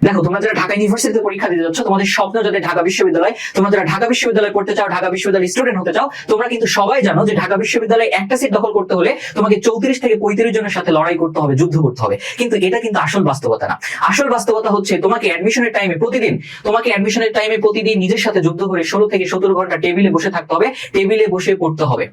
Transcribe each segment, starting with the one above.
দেখো, তোমরা যারা ঢাকা ইউনিভার্সিটিতে পরীক্ষা দিতে যাচ্ছ, তোমাদের স্বপ্ন যদি ঢাকা বিশ্ববিদ্যালয়, তোমরা যারা ঢাকা বিশ্ববিদ্যালয়ে পড়তে চাও, ঢাকা বিশ্ববিদ্যালয়ের স্টুডেন্ট হতে চাও, তোমরা কিন্তু সবাই জানো যে ঢাকা বিশ্ববিদ্যালয়ে একটা সিট দখল করতে হলে তোমাকে 34 থেকে 35 জনের সাথে লড়াই করতে হবে, যুদ্ধ করতে হবে। কিন্তু এটা কিন্তু আসল বাস্তবতা না। আসল বাস্তবতা হচ্ছে তোমাকে অ্যাডমিশনের টাইমে প্রতিদিন নিজের সাথে যুদ্ধ করে 16 থেকে 17 ঘন্টা টেবিলে বসে থাকতে হবে, টেবিলে বসে পড়তে হবে।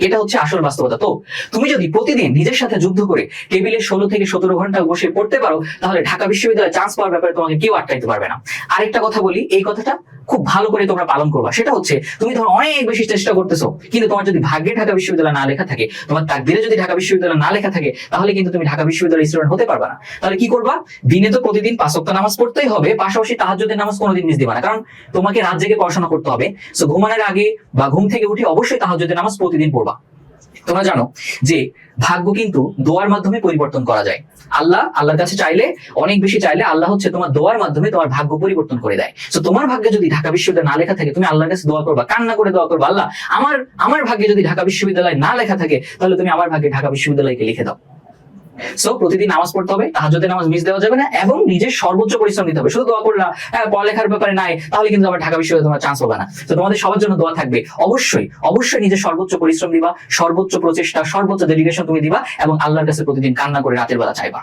এটা হচ্ছে আসল বাস্তবতা। তো তুমি যদি প্রতিদিন নিজের সাথে যুদ্ধ করে টেবিলে 16 থেকে 17 ঘন্টা বসে পড়তে পারো, তাহলে ঢাকা বিশ্ববিদ্যালয়ে চান্স পাওয়ার ব্যাপারে তোমাকে কেউ আটকাইতে পারবে না। আরেকটা কথা বলি, এই কথাটা খুব ভালো করে তোমরা পালন করবা। সেটা হচ্ছে, তুমি ধরো অনেক বেশি চেষ্টা করতেছো, কিন্তু তোমার যদি ভাগ্যে ঢাকা বিশ্ববিদ্যালয় না লেখা থাকে, তোমার তাকদিরে যদি ঢাকা বিশ্ববিদ্যালয় না লেখা থাকে, তাহলে কিন্তু তুমি ঢাকা বিশ্ববিদ্যালয়ের স্টুডেন্ট হতে পারবে না। তাহলে কি করবা? দিনে তো প্রতিদিন 5 ওয়াক্ত নামাজ পড়তেই হবে, পাশাপাশি তাহাজ্জুদের নামাজ কোনোদিন মিস দিবা না, কারণ তোমাকে রাত জেগে পড়াশোনা করতে হবে। সো ঘুমানোর আগে বা ঘুম থেকে উঠে অবশ্যই তাহাজ্জুদের নামাজ প্রতিদিন পড়বা। তোমরা জানো যে ভাগ্য কিন্তু দোয়ার মাধ্যমে পরিবর্তন করা যায়। আল্লাহর কাছে চাইলে, অনেক বেশি চাইলে, আল্লাহ হচ্ছে তোমার দোয়ার মাধ্যমে তোমার ভাগ্য পরিবর্তন করে দেয়। তো তোমার ভাগ্যে যদি ঢাকা বিশ্ববিদ্যালয় না লেখা থাকে, তুমি আল্লাহর কাছে দোয়া করবা, কান্না করে দোয়া করবা, আল্লাহ আমার ভাগ্যে যদি ঢাকা বিশ্ববিদ্যালয় না লেখা থাকে, তাহলে তুমি আমার ভাগ্যে ঢাকা বিশ্ববিদ্যালয়কে লিখে দাও। সো প্রতিদিন নামাজ পড়তে হবে, তাহাজ্জুদের নামাজ মিস দেওয়া যাবে না, এবং নিজের সর্বোচ্চ পরিশ্রম দিতে হবে। শুধু দোয়া করলা, পড়ালেখার ব্যাপারে নাই, তাহলে কিন্তু আমার ঢাকা বিশ্ববিদ্যালয়ে তোমার চান্স হবে না। তো তোমাদের সবার জন্য দোয়া থাকবে। অবশ্যই নিজের সর্বোচ্চ পরিশ্রম দিবা, সর্বোচ্চ প্রচেষ্টা, সর্বোচ্চ ডেডিকেশন তুমি দিবা, এবং আল্লাহর কাছে প্রতিদিন কান্না করে রাতের বেলা চাইবা।